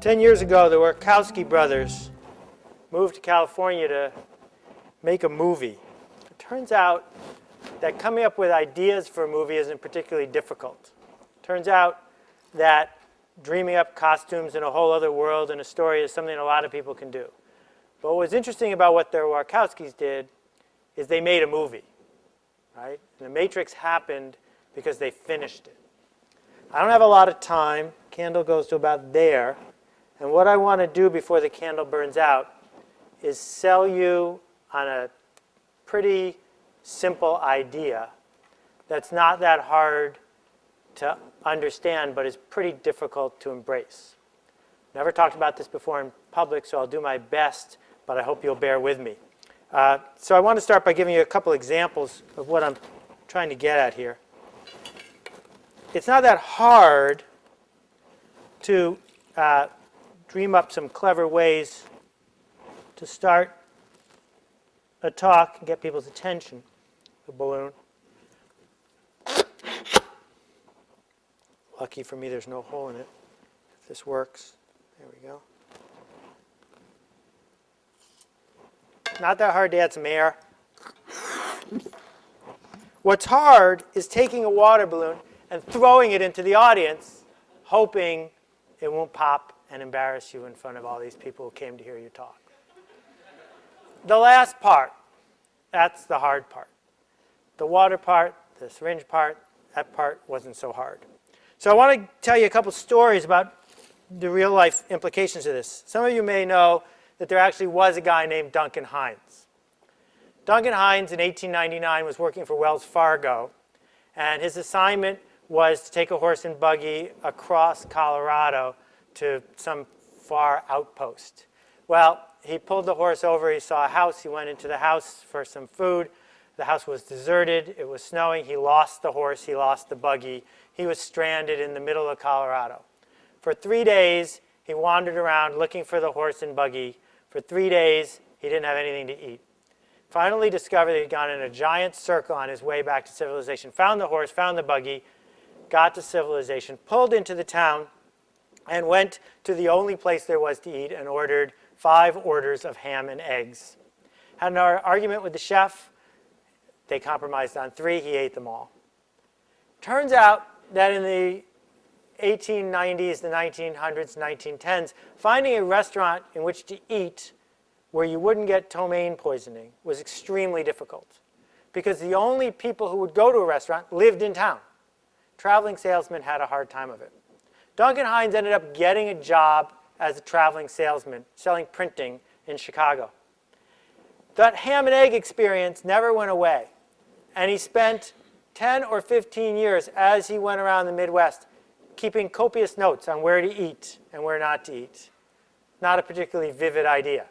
10 years ago, the Wachowski brothers moved to California to make a movie. It turns out that coming up with ideas for a movie isn't particularly difficult. It turns out that dreaming up costumes in a whole other world and a story is something a lot of people can do. But what was interesting about what the Wachowskis did is they made a movie, right? And The Matrix happened because they finished it. I don't have a lot of time. Candle goes to about there. And what I want to do before the candle burns out is sell you on a pretty simple idea that's not that hard to understand, but is pretty difficult to embrace. Never talked about this before in public, so I'll do my best, but I hope you'll bear with me. So I want to start by giving you a couple examples of what I'm trying to get at here. It's not that hard to dream up some clever ways to start a talk and get people's attention. The balloon. Lucky for me, there's no hole in it. If this works, there we go. Not that hard to add some air. What's hard is taking a water balloon and throwing it into the audience, hoping it won't pop and embarrass you in front of all these people who came to hear you talk. The last part, that's the hard part. The water part, the syringe part, that part wasn't so hard. So I want to tell you a couple stories about the real life implications of this. Some of you may know that there actually was a guy named Duncan Hines. Duncan Hines in 1899 was working for Wells Fargo, and his assignment was to take a horse and buggy across Colorado to some far outpost. Well, he pulled the horse over, he saw a house, he went into the house for some food. The house was deserted, it was snowing, he lost the horse, he lost the buggy. He was stranded in the middle of Colorado. For 3 days, he wandered around looking for the horse and buggy. For 3 days, he didn't have anything to eat. Finally discovered that he'd gone in a giant circle on his way back to civilization, found the horse, found the buggy, got to civilization, pulled into the town, and went to the only place there was to eat and ordered 5 orders of ham and eggs. Had an argument with the chef. They compromised on 3. He ate them all. Turns out that in the 1890s, the 1900s, 1910s, finding a restaurant in which to eat where you wouldn't get ptomaine poisoning was extremely difficult because the only people who would go to a restaurant lived in town. Traveling salesmen had a hard time of it. Duncan Hines ended up getting a job as a traveling salesman, selling printing in Chicago. That ham and egg experience never went away, and he spent 10 or 15 years as he went around the Midwest keeping copious notes on where to eat and where not to eat. Not a particularly vivid idea.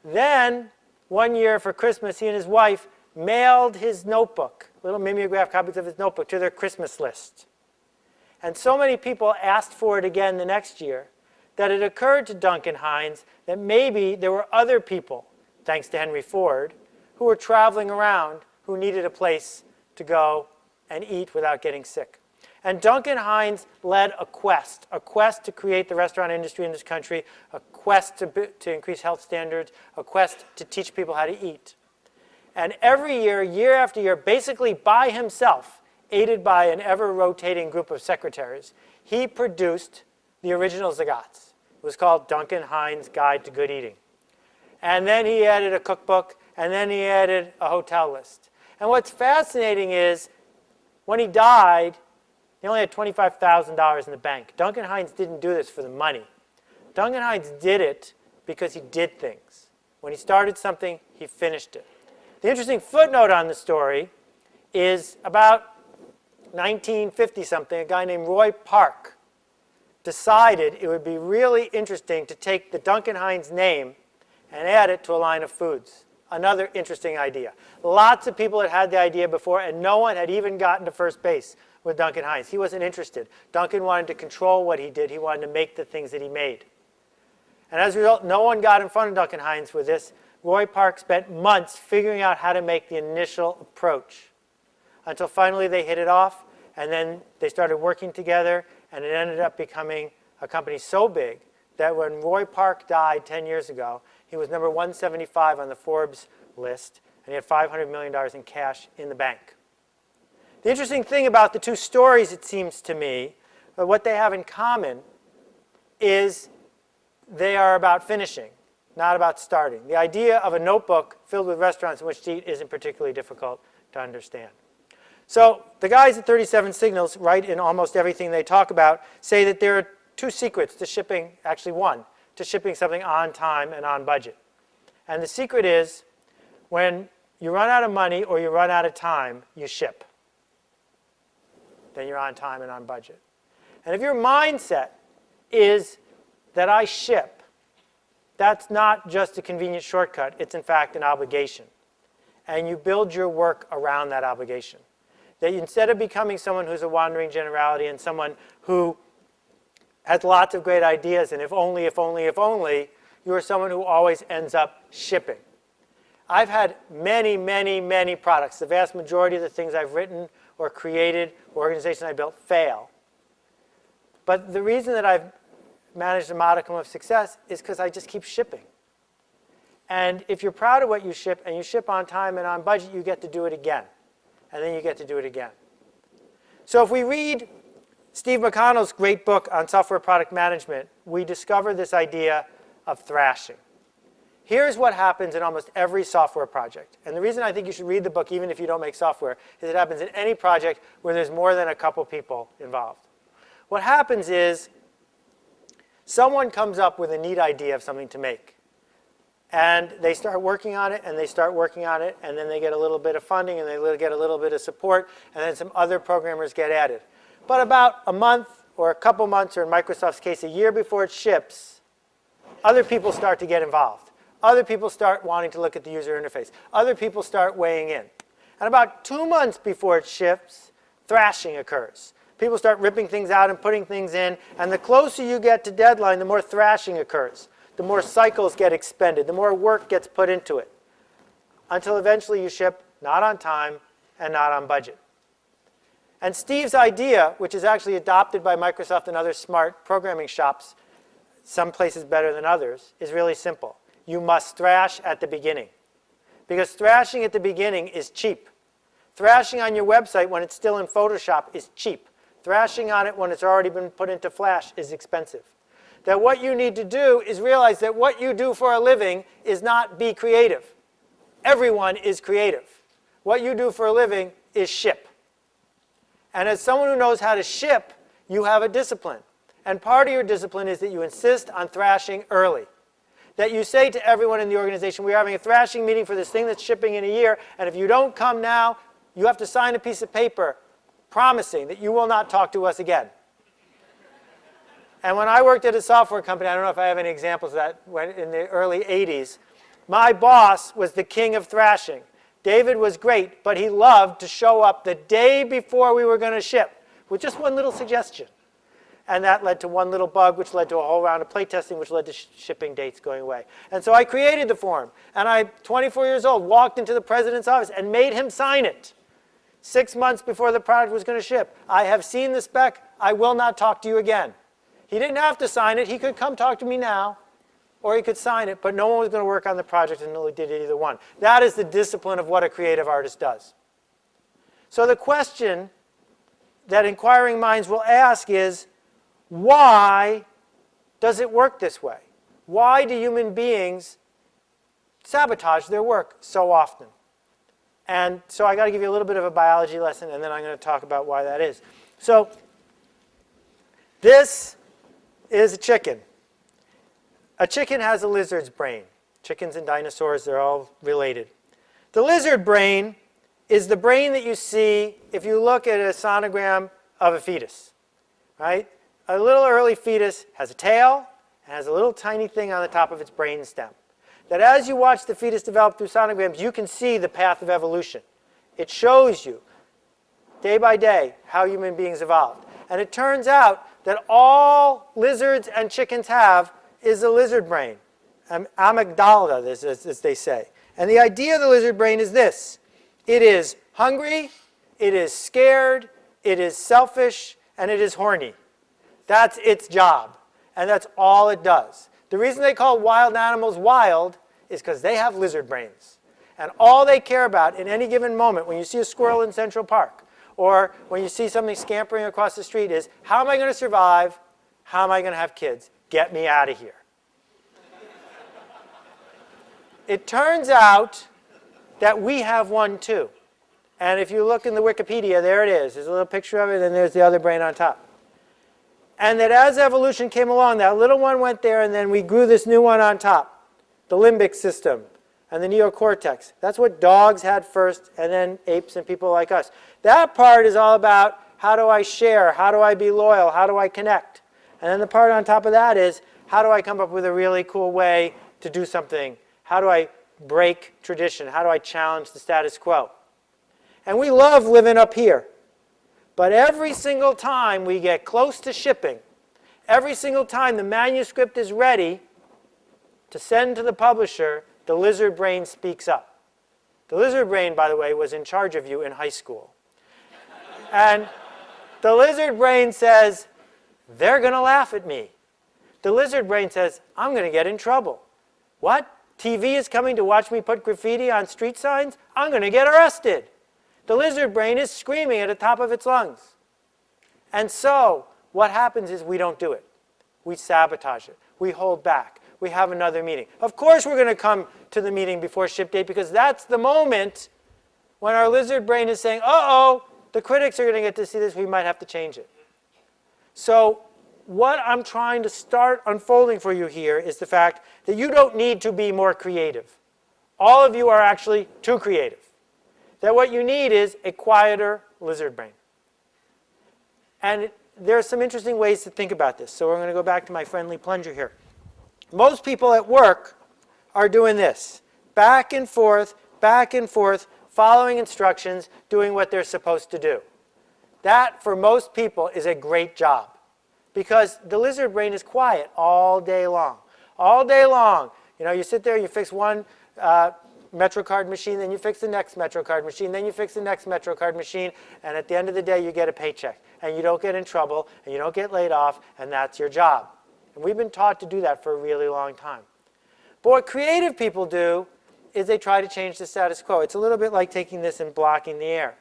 Then, one year for Christmas, he and his wife mailed his notebook, little mimeograph copies of his notebook, to their Christmas list. And so many people asked for it again the next year that it occurred to Duncan Hines that maybe there were other people, thanks to Henry Ford, who were traveling around who needed a place to go and eat without getting sick. And Duncan Hines led a quest to create the restaurant industry in this country, a quest to increase health standards, a quest to teach people how to eat. And every year, year after year, basically by himself, aided by an ever-rotating group of secretaries, he produced the original Zagat's. It was called Duncan Hines' Guide to Good Eating. And then he added a cookbook, and then he added a hotel list. And what's fascinating is, when he died, he only had $25,000 in the bank. Duncan Hines didn't do this for the money. Duncan Hines did it because he did things. When he started something, he finished it. The interesting footnote on the story is about 1950-something, a guy named Roy Park decided it would be really interesting to take the Duncan Hines name and add it to a line of foods. Another interesting idea. Lots of people had had the idea before, and no one had even gotten to first base with Duncan Hines. He wasn't interested. Duncan wanted to control what he did. He wanted to make the things that he made. And as a result, no one got in front of Duncan Hines with this. Roy Park spent months figuring out how to make the initial approach until finally they hit it off, and then they started working together, and it ended up becoming a company so big that when Roy Park died 10 years ago, he was number 175 on the Forbes list, and he had $500 million in cash in the bank. The interesting thing about the two stories, it seems to me, what they have in common is they are about finishing, not about starting. The idea of a notebook filled with restaurants in which to eat isn't particularly difficult to understand. So the guys at 37 Signals, right in almost everything they talk about, say that there are two secrets to shipping, actually one, to shipping something on time and on budget. And the secret is when you run out of money or you run out of time, you ship. Then you're on time and on budget. And if your mindset is that I ship, that's not just a convenient shortcut. It's in fact an obligation. And you build your work around that obligation. That instead of becoming someone who's a wandering generality and someone who has lots of great ideas and if only, if only, if only, you are someone who always ends up shipping. I've had many, many, many products. The vast majority of the things I've written or created or organizations I built fail. But the reason that I've managed a modicum of success is because I just keep shipping. And if you're proud of what you ship and you ship on time and on budget, you get to do it again. And then you get to do it again. So if we read Steve McConnell's great book on software product management, we discover this idea of thrashing. Here's what happens in almost every software project. And the reason I think you should read the book, even if you don't make software, is it happens in any project where there's more than a couple people involved. What happens is someone comes up with a neat idea of something to make. And they start working on it, and they start working on it, and then they get a little bit of funding, and they get a little bit of support, and then some other programmers get added. But about a month or a couple months, or in Microsoft's case, a year before it ships, other people start to get involved. Other people start wanting to look at the user interface. Other people start weighing in. And about 2 months before it ships, thrashing occurs. People start ripping things out and putting things in, and the closer you get to deadline, the more thrashing occurs. The more cycles get expended, the more work gets put into it, until eventually you ship not on time and not on budget. And Steve's idea, which is actually adopted by Microsoft and other smart programming shops, some places better than others, is really simple. You must thrash at the beginning. Because thrashing at the beginning is cheap. Thrashing on your website when it's still in Photoshop is cheap. Thrashing on it when it's already been put into Flash is expensive. That what you need to do is realize that what you do for a living is not be creative. Everyone is creative. What you do for a living is ship. And as someone who knows how to ship, you have a discipline. And part of your discipline is that you insist on thrashing early. That you say to everyone in the organization, we're having a thrashing meeting for this thing that's shipping in a year, and if you don't come now, you have to sign a piece of paper promising that you will not talk to us again. And when I worked at a software company, I don't know if I have any examples of that, in the early 80s, my boss was the king of thrashing. David was great, but he loved to show up the day before we were going to ship with just one little suggestion. And that led to one little bug, which led to a whole round of playtesting, which led to shipping dates going away. And so I created the form. And I, 24 years old, walked into the president's office and made him sign it 6 months before the product was going to ship. I have seen the spec. I will not talk to you again. He didn't have to sign it. He could come talk to me now, or he could sign it, but no one was going to work on the project until he did either one. That is the discipline of what a creative artist does. So the question that inquiring minds will ask is, why does it work this way? Why do human beings sabotage their work so often? And so I got to give you a little bit of a biology lesson, and then I'm going to talk about why that is. So this is a chicken. A chicken has a lizard's brain. Chickens and dinosaurs, they're all related. The lizard brain is the brain that you see if you look at a sonogram of a fetus, right? A little early fetus has a tail and has a little tiny thing on the top of its brain stem. That as you watch the fetus develop through sonograms, you can see the path of evolution. It shows you, day by day, how human beings evolved. And it turns out that all lizards and chickens have is a lizard brain, amygdala, as they say. And the idea of the lizard brain is this. It is hungry, it is scared, it is selfish, and it is horny. That's its job. And that's all it does. The reason they call wild animals wild is because they have lizard brains. And all they care about in any given moment, when you see a squirrel in Central Park, or when you see something scampering across the street, is how am I going to survive? How am I going to have kids? Get me out of here. It turns out that we have one too. And if you look in the Wikipedia, there it is. There's a little picture of it, and there's the other brain on top. And that as evolution came along, that little one went there, and then we grew this new one on top, the limbic system and the neocortex. That's what dogs had first, and then apes and people like us. That part is all about how do I share, how do I be loyal, how do I connect. And then the part on top of that is how do I come up with a really cool way to do something. How do I break tradition? How do I challenge the status quo? And we love living up here. But every single time we get close to shipping, every single time the manuscript is ready to send to the publisher, the lizard brain speaks up. The lizard brain, by the way, was in charge of you in high school. And the lizard brain says, they're going to laugh at me. The lizard brain says, I'm going to get in trouble. What? TV is coming to watch me put graffiti on street signs? I'm going to get arrested. The lizard brain is screaming at the top of its lungs. And so what happens is we don't do it. We sabotage it. We hold back. We have another meeting. Of course we're going to come to the meeting before ship date because that's the moment when our lizard brain is saying, uh-oh, the critics are going to get to see this. We might have to change it. So what I'm trying to start unfolding for you here is the fact that you don't need to be more creative. All of you are actually too creative. That what you need is a quieter lizard brain. And there are some interesting ways to think about this. So we're going to go back to my friendly plunger here. Most people at work are doing this. Back and forth, following instructions, doing what they're supposed to do. That, for most people, is a great job. Because the lizard brain is quiet all day long. All day long. You know, you sit there, you fix one MetroCard machine, then you fix the next MetroCard machine, then you fix the next MetroCard machine, and at the end of the day, you get a paycheck. And you don't get in trouble, and you don't get laid off, and that's your job. And we've been taught to do that for a really long time. But what creative people do is they try to change the status quo. It's a little bit like taking this and blocking the air.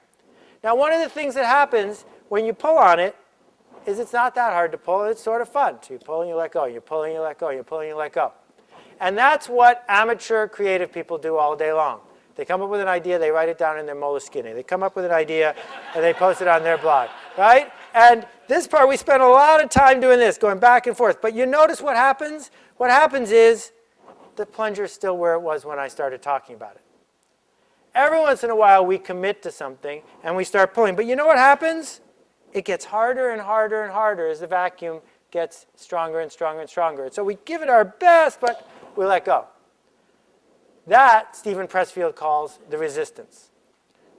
Now, one of the things that happens when you pull on it is it's not that hard to pull, and it's sort of fun. So you pull and you let go, you pull and you let go, you pull and you let go. And that's what amateur creative people do all day long. They come up with an idea, they write it down in their Moleskine. They come up with an idea, and they post it on their blog, right? And this part, we spend a lot of time doing this, going back and forth. But you notice what happens? What happens is the plunger is still where it was when I started talking about it. Every once in a while, we commit to something, and we start pulling. But you know what happens? It gets harder and harder and harder as the vacuum gets stronger and stronger and stronger. And so we give it our best, but we let go. That, Stephen Pressfield calls the resistance.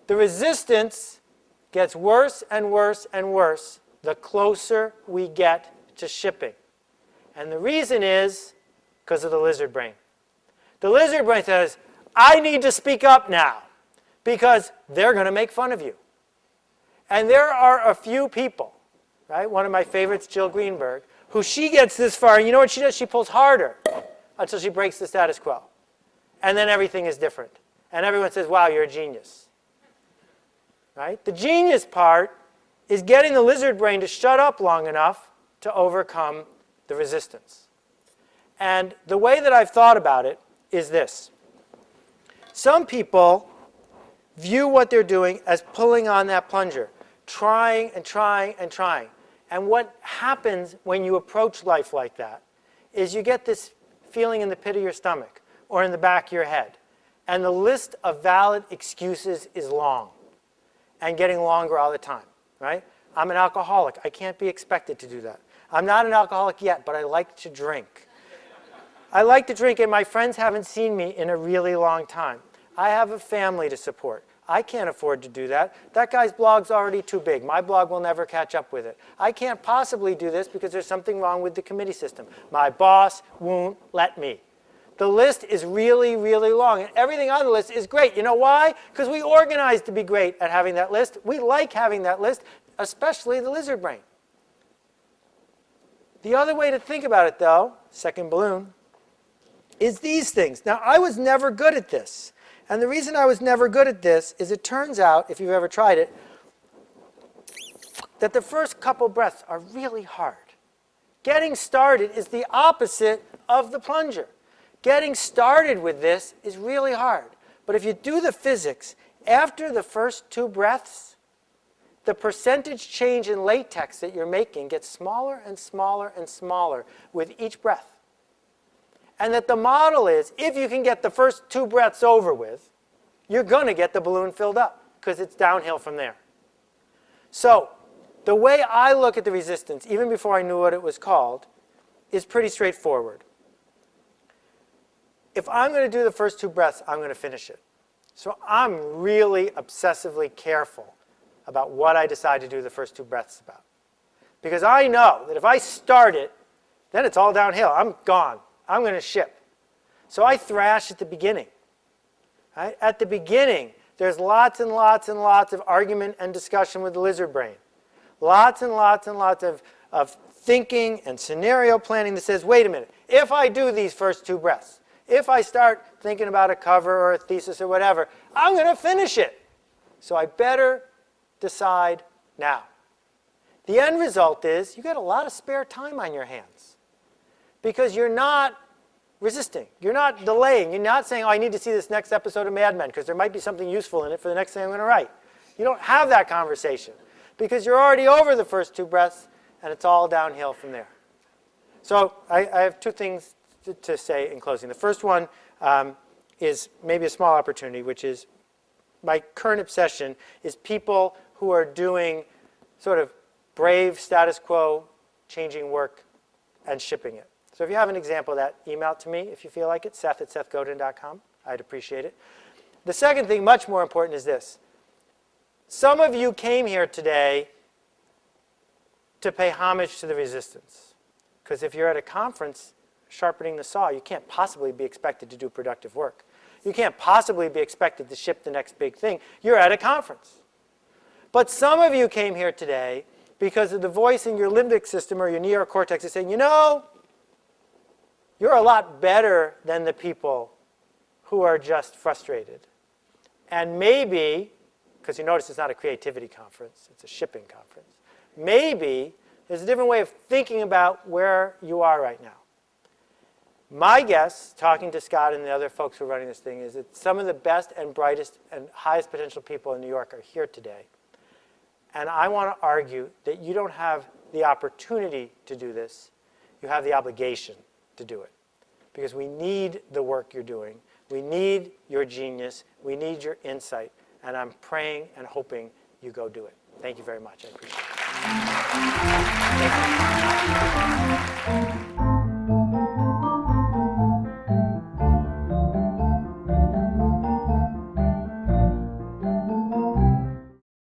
The resistance gets worse and worse and worse the closer we get to shipping. And the reason is because of the lizard brain. The lizard brain says, I need to speak up now because they're going to make fun of you. And there are a few people, right? One of my favorites, Jill Greenberg, who she gets this far, and you know what she does? She pulls harder until she breaks the status quo. And then everything is different. And everyone says, wow, you're a genius. Right? The genius part is getting the lizard brain to shut up long enough to overcome the resistance. And the way that I've thought about it is this. Some people view what they're doing as pulling on that plunger, trying and trying and trying. And what happens when you approach life like that is you get this feeling in the pit of your stomach or in the back of your head. And the list of valid excuses is long and getting longer all the time, right? I'm an alcoholic. I can't be expected to do that. I'm not an alcoholic yet, but I like to drink. I like to drink, and my friends haven't seen me in a really long time. I have a family to support. I can't afford to do that. That guy's blog's already too big. My blog will never catch up with it. I can't possibly do this because there's something wrong with the committee system. My boss won't let me. The list is really, really long, and everything on the list is great. You know why? Because we organized to be great at having that list. We like having that list, especially the lizard brain. The other way to think about it, though, second balloon, is these things. Now, I was never good at this. And the reason I was never good at this is it turns out, if you've ever tried it, that the first couple breaths are really hard. Getting started is the opposite of the plunger. Getting started with this is really hard. But if you do the physics, after the first 2 breaths, the percentage change in latex that you're making gets smaller and smaller and smaller with each breath. And that the model is, if you can get the first 2 breaths over with, you're going to get the balloon filled up, because it's downhill from there. So the way I look at the resistance, even before I knew what it was called, is pretty straightforward. If I'm going to do the first 2 breaths, I'm going to finish it. So I'm really obsessively careful about what I decide to do the first 2 breaths about. Because I know that if I start it, then it's all downhill. I'm gone. I'm going to ship. So I thrash at the beginning. Right? At the beginning, there's lots and lots and lots of argument and discussion with the lizard brain. Lots and lots and lots of thinking and scenario planning that says, wait a minute, if I do these first 2 breaths, if I start thinking about a cover or a thesis or whatever, I'm going to finish it. So I better decide now. The end result is you get a lot of spare time on your hands because you're not resisting. You're not delaying. You're not saying, oh, I need to see this next episode of Mad Men because there might be something useful in it for the next thing I'm going to write. You don't have that conversation because you're already over the first 2 breaths and it's all downhill from there. So I have 2 things to say in closing. The first one is maybe a small opportunity, which is my current obsession is people who are doing sort of brave status quo, changing work, and shipping it. So if you have an example of that, email it to me if you feel like it, Seth@SethGodin.com. I'd appreciate it. The second thing, much more important, is this. Some of you came here today to pay homage to the resistance. Because if you're at a conference sharpening the saw, you can't possibly be expected to do productive work. You can't possibly be expected to ship the next big thing. You're at a conference. But some of you came here today because of the voice in your limbic system or your neocortex is saying, you know, you're a lot better than the people who are just frustrated. And maybe, because you notice it's not a creativity conference, it's a shipping conference, maybe there's a different way of thinking about where you are right now. My guess, talking to Scott and the other folks who are running this thing, is that some of the best and brightest and highest potential people in New York are here today. And I want to argue that you don't have the opportunity to do this. You have the obligation to do it. Because we need the work you're doing. We need your genius. We need your insight. And I'm praying and hoping you go do it. Thank you very much. I appreciate it. Thank you.